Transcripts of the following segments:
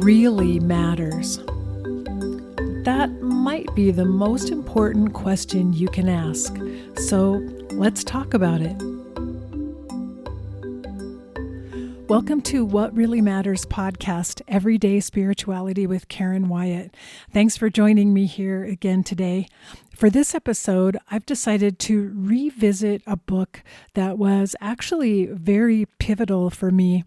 really matters? That might be the most important question you can ask. So let's talk about it. Welcome to What Really Matters podcast, Everyday Spirituality with Karen Wyatt. Thanks for joining me here again today. For this episode, I've decided to revisit a book that was actually very pivotal for me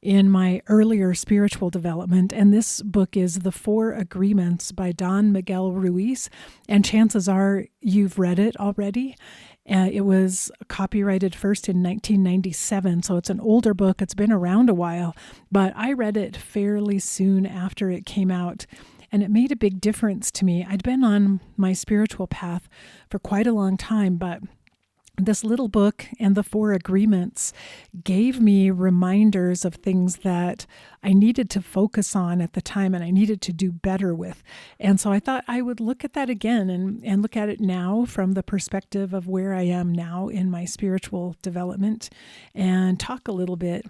in my earlier spiritual development. And this book is The 4 Agreements by Don Miguel Ruiz. And chances are you've read it already. It was copyrighted first in 1997, so it's an older book. It's been around a while, but I read it fairly soon after it came out, and it made a big difference to me. I'd been on my spiritual path for quite a long time, but this little book and the 4 agreements gave me reminders of things that I needed to focus on at the time and I needed to do better with. And so I thought I would look at that again and look at it now from the perspective of where I am now in my spiritual development and talk a little bit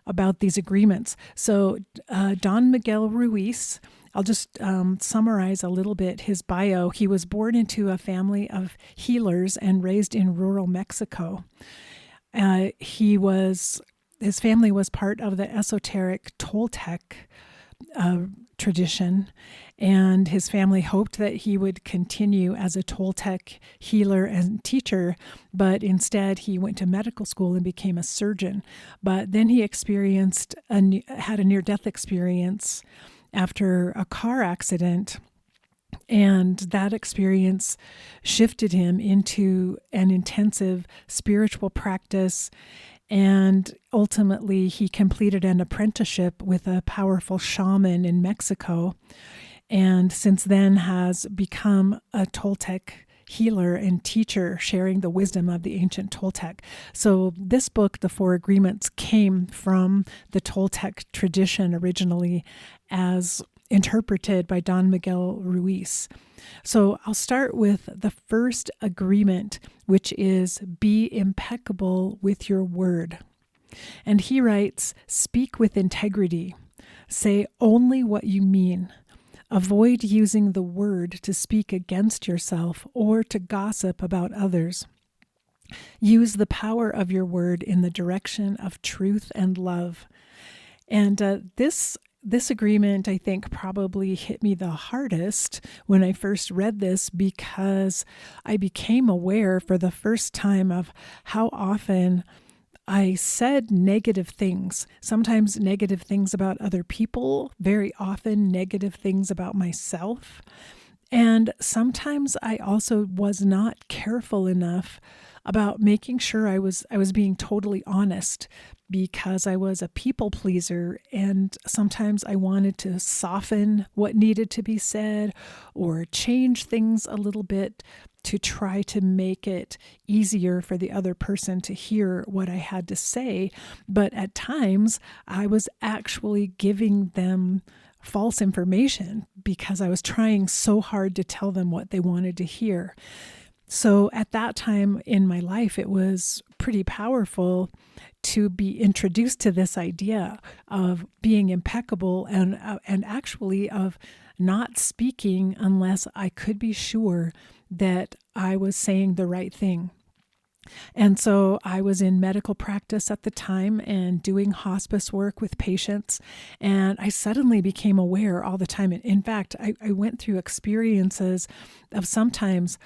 about these agreements. So Don Miguel Ruiz, I'll just summarize a little bit his bio. He was born into a family of healers and raised in rural Mexico. His family was part of the esoteric Toltec tradition, and his family hoped that he would continue as a Toltec healer and teacher, but instead he went to medical school and became a surgeon. But then he had a near-death experience after a car accident, and that experience shifted him into an intensive spiritual practice, and ultimately he completed an apprenticeship with a powerful shaman in Mexico, and since then has become a Toltec healer and teacher, sharing the wisdom of the ancient Toltec. So this book, The 4 Agreements, came from the Toltec tradition originally as interpreted by Don Miguel Ruiz. So I'll start with the first agreement, which is be impeccable with your word. And he writes, speak with integrity. Say only what you mean. Avoid using the word to speak against yourself or to gossip about others. Use the power of your word in the direction of truth and love. And this agreement, I think, probably hit me the hardest when I first read this, because I became aware for the first time of how often I said negative things, sometimes negative things about other people, very often negative things about myself. And sometimes I also was not careful enough about making sure I was being totally honest, because I was a people pleaser, and sometimes I wanted to soften what needed to be said or change things a little bit to try to make it easier for the other person to hear what I had to say. But at times I was actually giving them false information because I was trying so hard to tell them what they wanted to hear. So at that time in my life, it was pretty powerful to be introduced to this idea of being impeccable and actually of not speaking unless I could be sure that I was saying the right thing. And so I was in medical practice at the time and doing hospice work with patients, and I suddenly became aware all the time. In fact, I went through experiences of sometimes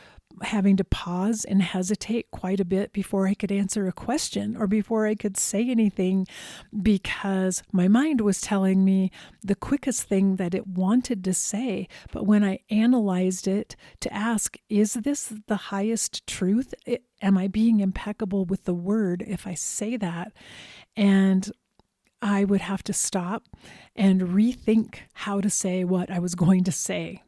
having to pause and hesitate quite a bit before I could answer a question or before I could say anything, because my mind was telling me the quickest thing that it wanted to say. But when I analyzed it to ask, is this the highest truth? Am I being impeccable with the word if I say that? And I would have to stop and rethink how to say what I was going to say.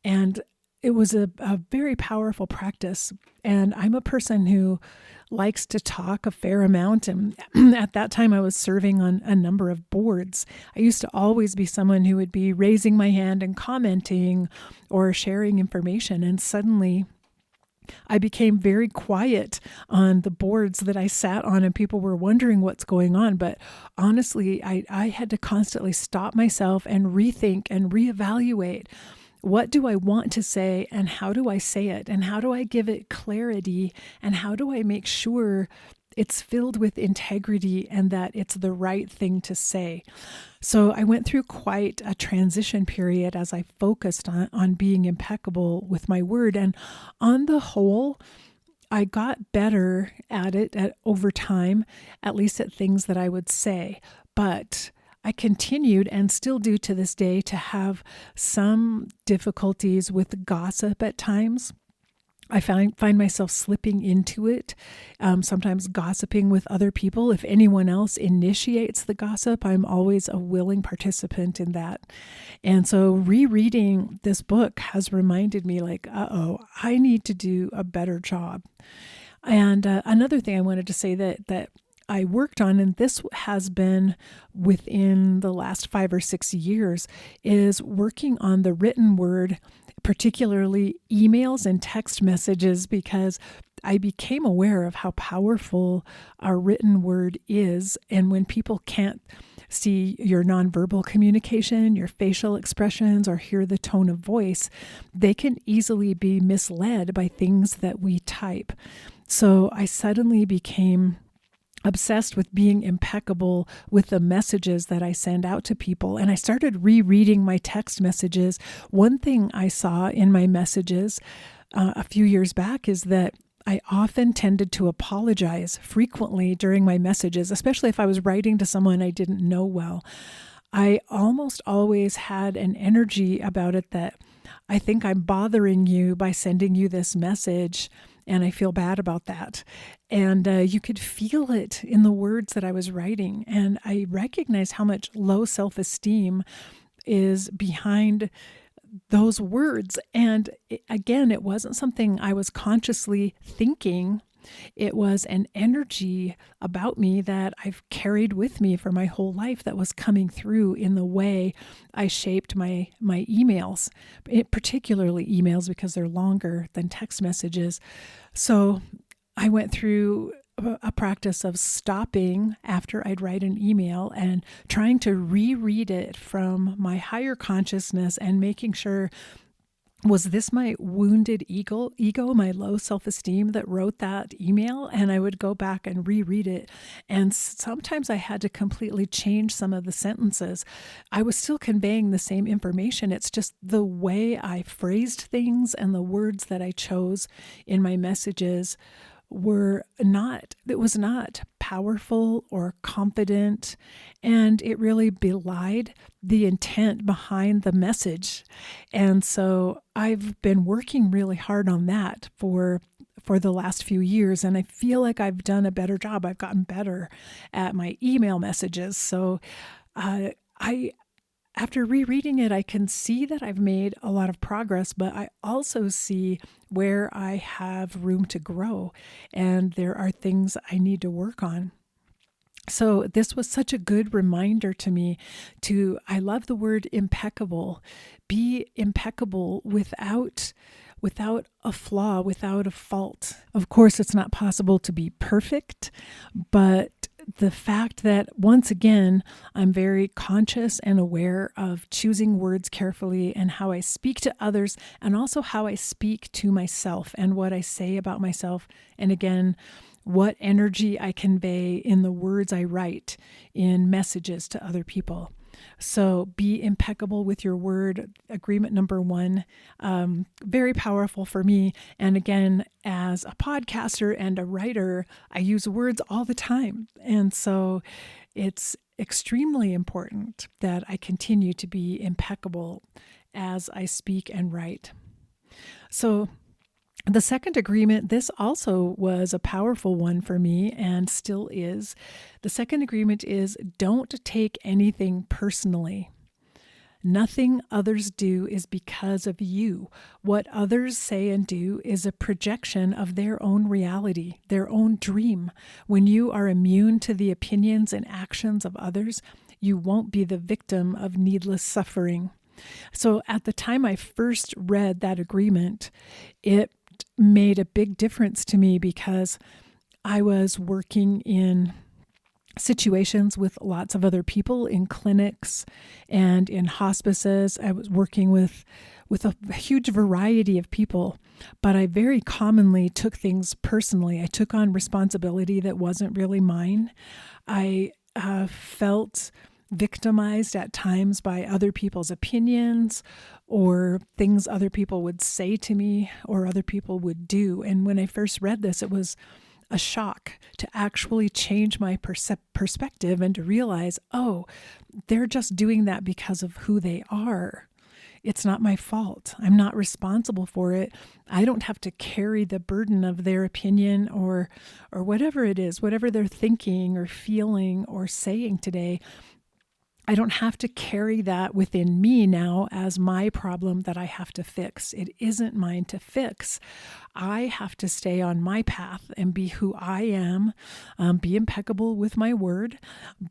And it was a very powerful practice. And I'm a person who likes to talk a fair amount. And at that time, I was serving on a number of boards. I used to always be someone who would be raising my hand and commenting or sharing information. And suddenly I became very quiet on the boards that I sat on, and people were wondering what's going on. But honestly, I had to constantly stop myself and rethink and reevaluate. What do I want to say, and how do I say it, and how do I give it clarity, and how do I make sure it's filled with integrity and that it's the right thing to say? So I went through quite a transition period as I focused on being impeccable with my word. And on the whole, I got better at it over time, at least at things that I would say. But I continued, and still do to this day, to have some difficulties with gossip at times. I find myself slipping into it, sometimes gossiping with other people. If anyone else initiates the gossip, I'm always a willing participant in that. And so rereading this book has reminded me, like, I need to do a better job. And another thing I wanted to say that I worked on, and this has been within the last 5 or 6 years, is working on the written word, particularly emails and text messages, because I became aware of how powerful our written word is. And when people can't see your nonverbal communication, your facial expressions, or hear the tone of voice, they can easily be misled by things that we type. So I suddenly became obsessed with being impeccable with the messages that I send out to people. And I started rereading my text messages. One thing I saw in my messages a few years back is that I often tended to apologize frequently during my messages, especially if I was writing to someone I didn't know well. I almost always had an energy about it that I think I'm bothering you by sending you this message, and I feel bad about that. And you could feel it in the words that I was writing. And I recognized how much low self-esteem is behind those words. And again, it wasn't something I was consciously thinking. It was an energy about me that I've carried with me for my whole life that was coming through in the way I shaped my emails, particularly emails because they're longer than text messages. So I went through a practice of stopping after I'd write an email and trying to reread it from my higher consciousness and making sure, was this my wounded ego, my low self-esteem that wrote that email? And I would go back and reread it. And sometimes I had to completely change some of the sentences. I was still conveying the same information. It's just the way I phrased things and the words that I chose in my messages it was not powerful or confident, and it really belied the intent behind the message. And so I've been working really hard on that for the last few years, and I feel like I've done a better job. I've gotten better at my email messages. So after rereading it, I can see that I've made a lot of progress, but I also see where I have room to grow, and there are things I need to work on. So this was such a good reminder to me I love the word impeccable. Be impeccable without a flaw, without a fault. Of course, it's not possible to be perfect, but the fact that, once again, I'm very conscious and aware of choosing words carefully and how I speak to others, and also how I speak to myself and what I say about myself. And again, what energy I convey in the words I write in messages to other people. So be impeccable with your word. Agreement number 1, very powerful for me. And again, as a podcaster and a writer, I use words all the time. And so it's extremely important that I continue to be impeccable as I speak and write. So the second agreement, this also was a powerful one for me and still is. The second agreement is, don't take anything personally. Nothing others do is because of you. What others say and do is a projection of their own reality, their own dream. When you are immune to the opinions and actions of others, you won't be the victim of needless suffering. So at the time I first read that agreement, it just made a big difference to me because I was working in situations with lots of other people in clinics and in hospices. I was working with a huge variety of people, but I very commonly took things personally. I took on responsibility that wasn't really mine. I felt victimized at times by other people's opinions or things other people would say to me or other people would do. And when I first read this, it was a shock to actually change my perspective and to realize, oh, they're just doing that because of who they are. It's not my fault. I'm not responsible for it. I don't have to carry the burden of their opinion or whatever it is, whatever they're thinking or feeling or saying today. I don't have to carry that within me now as my problem that I have to fix. It isn't mine to fix. I have to stay on my path and be who I am, be impeccable with my word,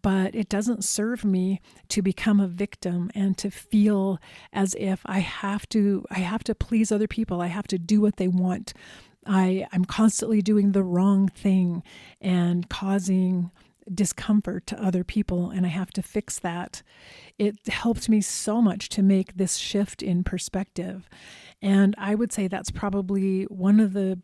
but it doesn't serve me to become a victim and to feel as if I have to please other people. I have to do what they want. I'm constantly doing the wrong thing and causing discomfort to other people, and I have to fix that. It helped me so much to make this shift in perspective. And I would say that's probably one of the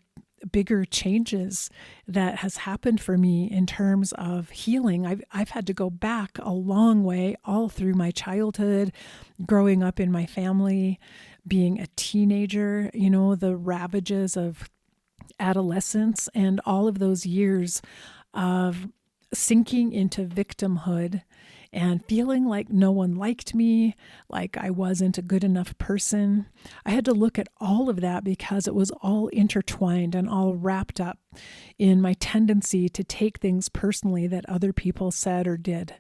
bigger changes that has happened for me in terms of healing. I've had to go back a long way all through my childhood, growing up in my family, being a teenager, the ravages of adolescence and all of those years of sinking into victimhood and feeling like no one liked me, like I wasn't a good enough person. I had to look at all of that because it was all intertwined and all wrapped up in my tendency to take things personally that other people said or did.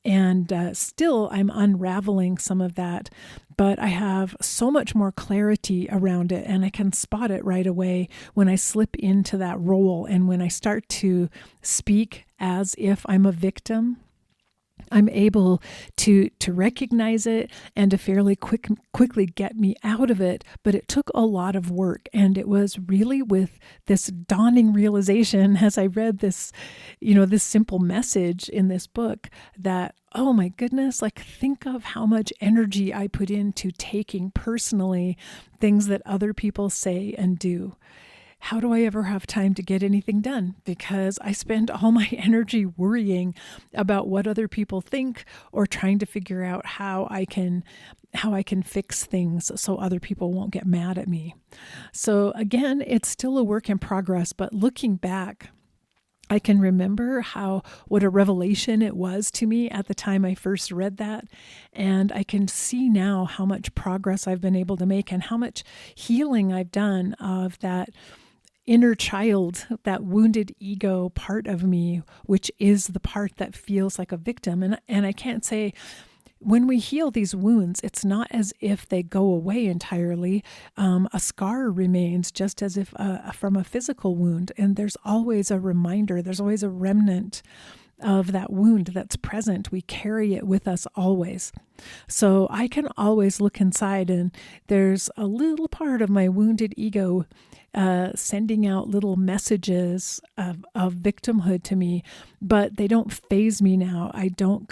And still, I'm unraveling some of that, but I have so much more clarity around it, and I can spot it right away when I slip into that role and when I start to speak as if I'm a victim. I'm able to recognize it and to fairly quickly get me out of it, but it took a lot of work. And it was really with this dawning realization as I read this, this simple message in this book that, oh my goodness, think of how much energy I put into taking personally things that other people say and do. How do I ever have time to get anything done? Because I spend all my energy worrying about what other people think or trying to figure out how I can fix things so other people won't get mad at me. So again, it's still a work in progress, but looking back, I can remember what a revelation it was to me at the time I first read that. And I can see now how much progress I've been able to make and how much healing I've done of that inner child, that wounded ego part of me, which is the part that feels like a victim. And I can't say, when we heal these wounds, it's not as if they go away entirely. A scar remains just as if from a physical wound. And there's always a reminder, there's always a remnant of that wound that's present. We carry it with us always. So I can always look inside, and there's a little part of my wounded ego sending out little messages of victimhood to me, but they don't faze me now. I don't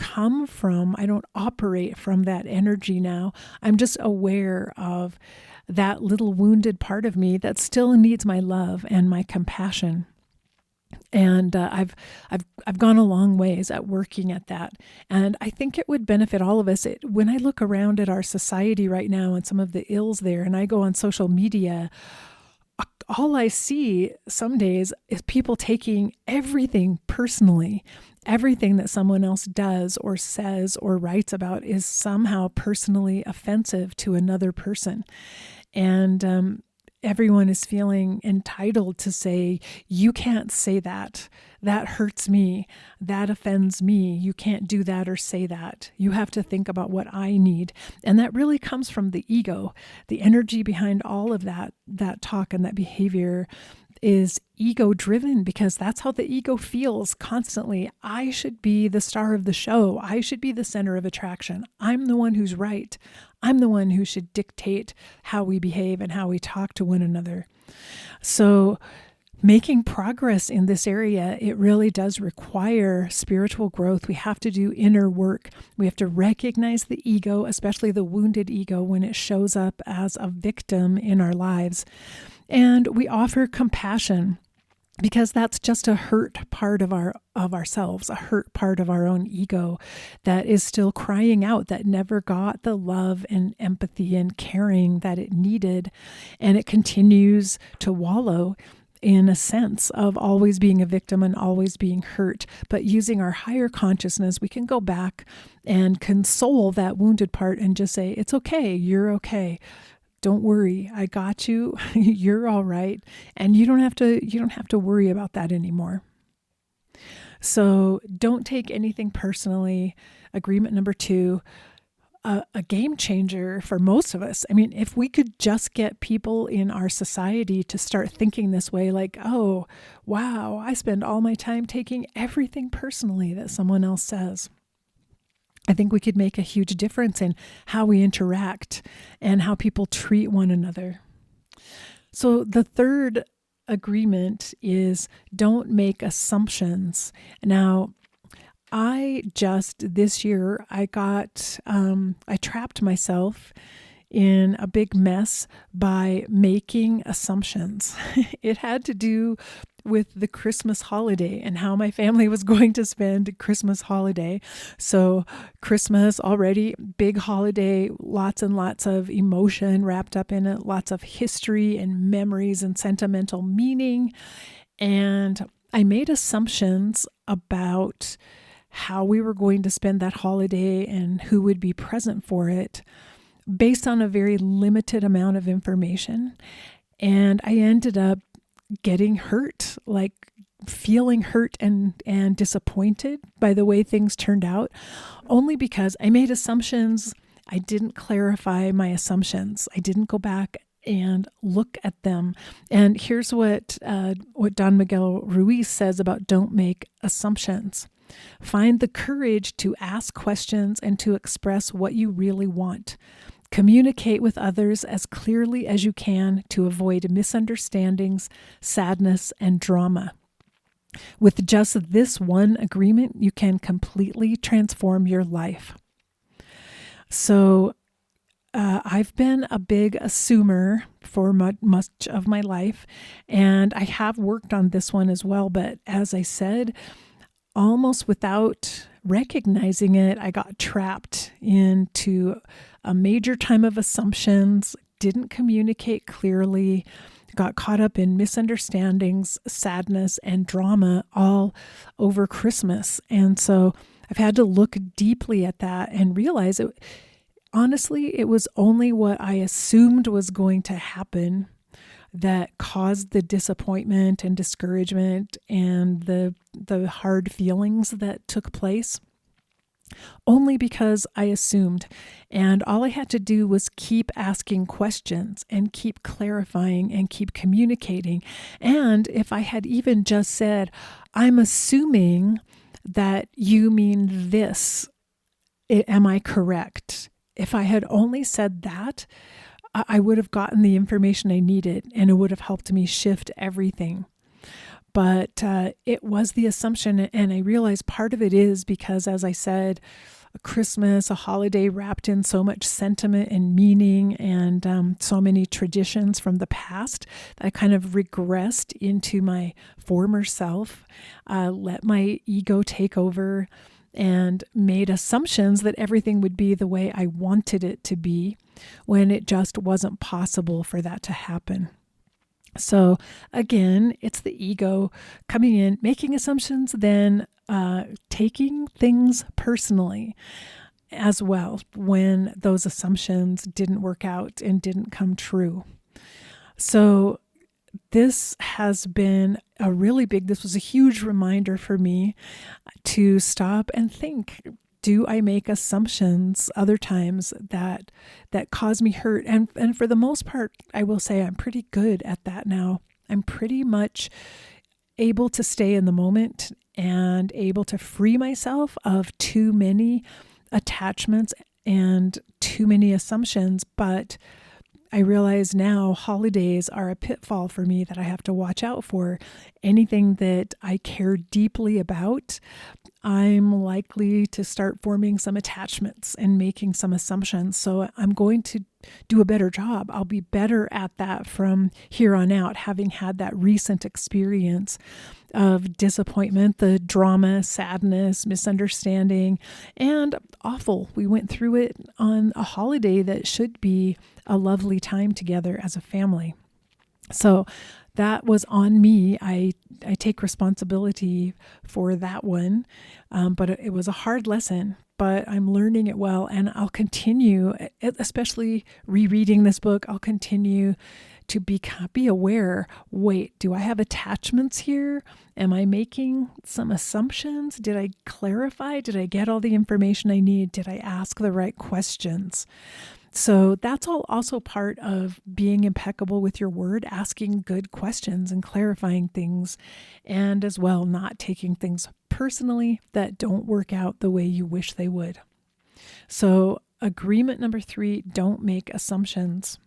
operate from that energy now. I'm just aware of that little wounded part of me that still needs my love and my compassion. And I've gone a long ways at working at that. And I think it would benefit all of us. When I look around at our society right now and some of the ills there, and I go on social media, all I see some days is people taking everything personally. Everything that someone else does or says or writes about is somehow personally offensive to another person. And everyone is feeling entitled to say, you can't say that. That hurts me. That offends me. You can't do that or say that. You have to think about what I need. And that really comes from the ego. The energy behind all of that talk and that behavior is ego-driven, because that's how the ego feels constantly. I should be the star of the show. I should be the center of attraction. I'm the one who's right. I'm the one who should dictate how we behave and how we talk to one another. So making progress in this area, it really does require spiritual growth. We have to do inner work. We have to recognize the ego, especially the wounded ego, when it shows up as a victim in our lives. And we offer compassion, because that's just a hurt part of ourselves, a hurt part of our own ego that is still crying out, that never got the love and empathy and caring that it needed. And it continues to wallow in a sense of always being a victim and always being hurt. But using our higher consciousness, we can go back and console that wounded part and just say, it's okay, you're okay. Don't worry, I got you. You're all right. And you don't have to worry about that anymore. So don't take anything personally. Agreement number 2, a game changer for most of us. I mean, if we could just get people in our society to start thinking this way, like, oh, wow, I spend all my time taking everything personally that someone else says. I think we could make a huge difference in how we interact and how people treat one another. So the third agreement is don't make assumptions. Now, this year, I trapped myself in a big mess by making assumptions. It had to do with the Christmas holiday and how my family was going to spend Christmas holiday. So Christmas already, big holiday, lots and lots of emotion wrapped up in it, lots of history and memories and sentimental meaning. And I made assumptions about how we were going to spend that holiday and who would be present for it based on a very limited amount of information. And I ended up getting hurt, like feeling hurt and disappointed by the way things turned out, only because I made assumptions. I didn't clarify my assumptions. I didn't go back and look at them. And here's what Don Miguel Ruiz says about don't make assumptions. Find the courage to ask questions and to express what you really want. Communicate with others as clearly as you can to avoid misunderstandings, sadness, and drama. With just this one agreement, you can completely transform your life. So I've been a big assumer for much of my life, and I have worked on this one as well. But as I said, almost without recognizing it, I got trapped into a major time of assumptions, didn't communicate clearly, got caught up in misunderstandings, sadness, and drama all over Christmas. And so I've had to look deeply at that and realize honestly, it was only what I assumed was going to happen that caused the disappointment and discouragement and the hard feelings that took place. Only because I assumed. And all I had to do was keep asking questions and keep clarifying and keep communicating. And if I had even just said, I'm assuming that you mean this, am I correct? If I had only said that, I would have gotten the information I needed and it would have helped me shift everything. But it was the assumption, and I realized part of it is because, as I said, Christmas, a holiday wrapped in so much sentiment and meaning and so many traditions from the past, that I kind of regressed into my former self, let my ego take over, and made assumptions that everything would be the way I wanted it to be when it just wasn't possible for that to happen. So again, it's the ego coming in, making assumptions, then taking things personally as well when those assumptions didn't work out and didn't come true. So this has been this was a huge reminder for me to stop and think. Do I make assumptions other times that cause me hurt? And for the most part, I will say I'm pretty good at that now. I'm pretty much able to stay in the moment and able to free myself of too many attachments and too many assumptions. But I realize now holidays are a pitfall for me that I have to watch out for. Anything that I care deeply about, I'm likely to start forming some attachments and making some assumptions. So I'm going to do a better job. I'll be better at that from here on out, having had that recent experience of disappointment, the drama, sadness, misunderstanding, and awful. We went through it on a holiday that should be a lovely time together as a family. So that was on me. I take responsibility for that one, but it was a hard lesson, but I'm learning it well, and I'll continue, especially rereading this book, I'll continue to be aware. Wait, do I have attachments here? Am I making some assumptions? Did I clarify? Did I get all the information I need? Did I ask the right questions? So that's all also part of being impeccable with your word, asking good questions and clarifying things, and as well, not taking things personally that don't work out the way you wish they would. So agreement number 3, don't make assumptions.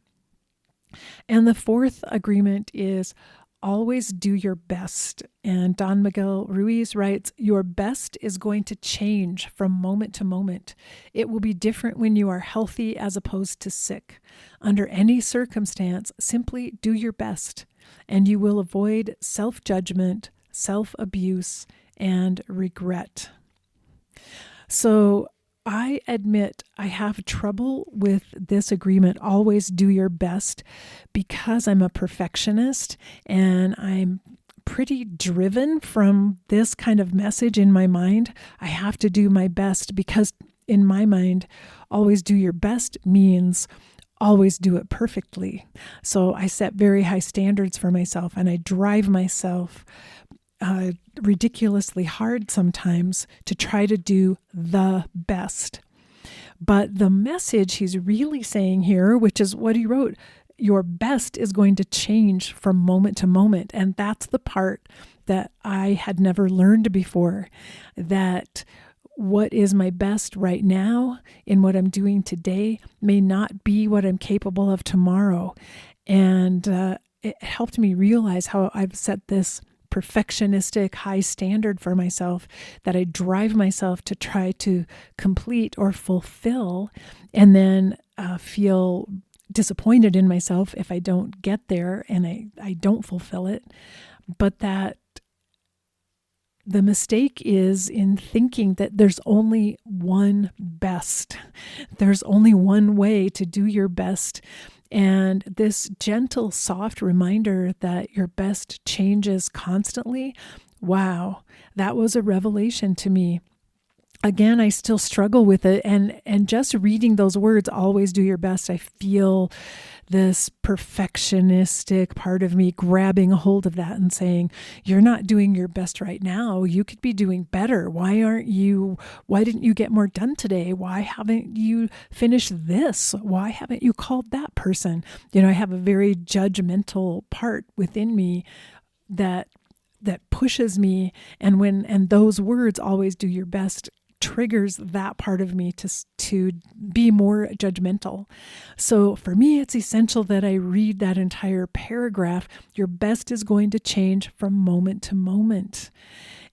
And the fourth agreement is always do your best. And Don Miguel Ruiz writes, your best is going to change from moment to moment. It will be different when you are healthy as opposed to sick. Under any circumstance, simply do your best, and you will avoid self-judgment, self-abuse, and regret. So I admit I have trouble with this agreement, always do your best, because I'm a perfectionist and I'm pretty driven from this kind of message in my mind. I have to do my best because in my mind, always do your best means always do it perfectly. So I set very high standards for myself, and I drive myself ridiculously hard sometimes to try to do the best. But the message he's really saying here, which is what he wrote, your best is going to change from moment to moment. And that's the part that I had never learned before, that what is my best right now in what I'm doing today may not be what I'm capable of tomorrow. And it helped me realize how I've set this perfectionistic high standard for myself that I drive myself to try to complete or fulfill, and then feel disappointed in myself if I don't get there and I don't fulfill it. But that the mistake is in thinking that there's only one best. There's only one way to do your best. And this gentle, soft reminder that your best changes constantly, wow, that was a revelation to me. Again, I still struggle with it. And just reading those words, always do your best, I feel this perfectionistic part of me grabbing a hold of that and saying, you're not doing your best right now. You could be doing better. Why didn't you get more done today? Why haven't you finished this? Why haven't you called that person? I have a very judgmental part within me that pushes me. And those words, always do your best, triggers that part of me to be more judgmental. So for me, it's essential that I read that entire paragraph. Your best is going to change from moment to moment.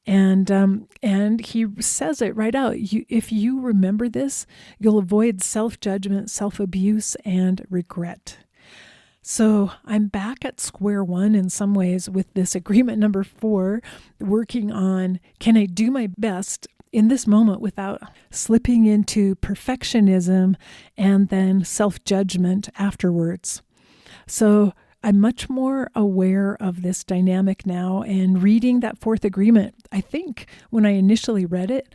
And he says it right out. If you remember this, you'll avoid self-judgment, self-abuse, and regret. So I'm back at square one in some ways with this agreement number 4, working on, can I do my best in this moment without slipping into perfectionism and then self-judgment afterwards? So I'm much more aware of this dynamic now, and reading that 4th agreement, I think when I initially read it,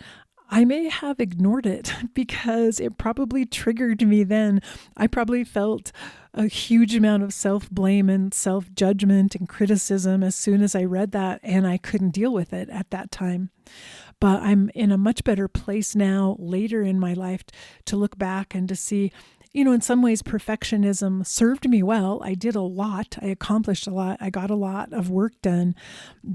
I may have ignored it because it probably triggered me then. I probably felt a huge amount of self-blame and self-judgment and criticism as soon as I read that, and I couldn't deal with it at that time. But I'm in a much better place now, later in my life, to look back and to see, in some ways, perfectionism served me well. I did a lot. I accomplished a lot. I got a lot of work done,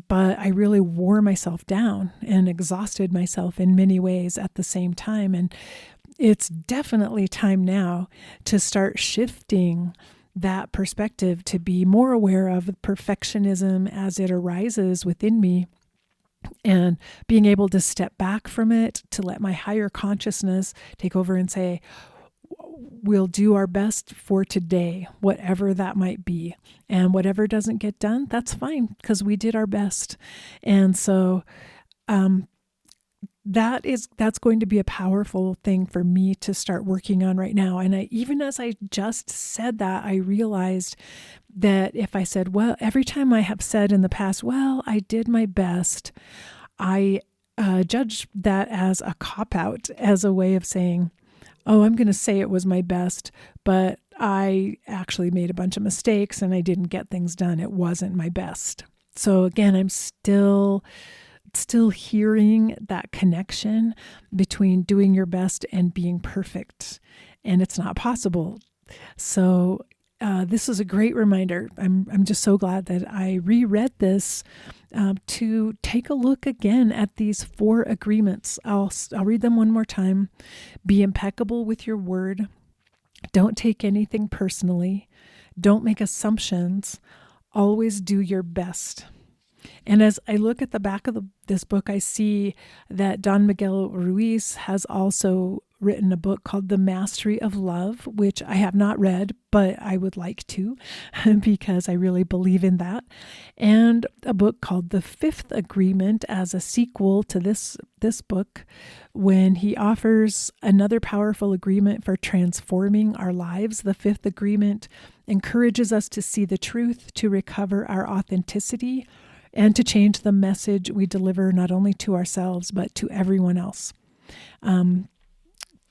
but I really wore myself down and exhausted myself in many ways at the same time. it's definitely time now to start shifting that perspective, to be more aware of perfectionism as it arises within me, and being able to step back from it, to let my higher consciousness take over and say, we'll do our best for today, whatever that might be. And whatever doesn't get done, that's fine, because we did our best. And so that's going to be a powerful thing for me to start working on right now. And even as I just said that, I realized that if I said, well, every time I have said in the past, well, I did my best, I judge that as a cop-out, as a way of saying, oh, I'm going to say it was my best, but I actually made a bunch of mistakes and I didn't get things done. It wasn't my best. So again, I'm still hearing that connection between doing your best and being perfect, and it's not possible. So this is a great reminder. I'm just so glad that I reread this to take a look again at these 4 agreements. I'll read them one more time. Be impeccable with your word. Don't take anything personally. Don't make assumptions. Always do your best. And as I look at the back of this book, I see that Don Miguel Ruiz has also written a book called The Mastery of Love, which I have not read, but I would like to because I really believe in that. And a book called The Fifth Agreement as a sequel to this book, when he offers another powerful agreement for transforming our lives. The Fifth Agreement encourages us to see the truth, to recover our authenticity, and to change the message we deliver not only to ourselves, but to everyone else.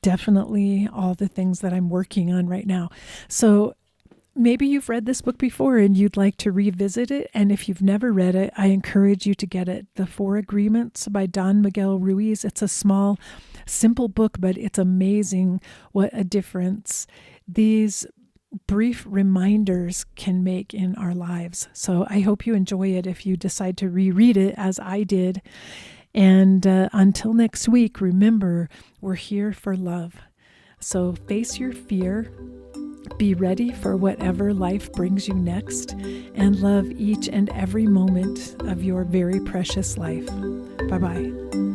Definitely all the things that I'm working on right now. So maybe you've read this book before and you'd like to revisit it. And if you've never read it, I encourage you to get it. The 4 Agreements by Don Miguel Ruiz. It's a small, simple book, but it's amazing what a difference these brief reminders can make in our lives. So I hope you enjoy it if you decide to reread it as I did. And until next week, remember, we're here for love. So face your fear, be ready for whatever life brings you next, and love each and every moment of your very precious life. Bye-bye.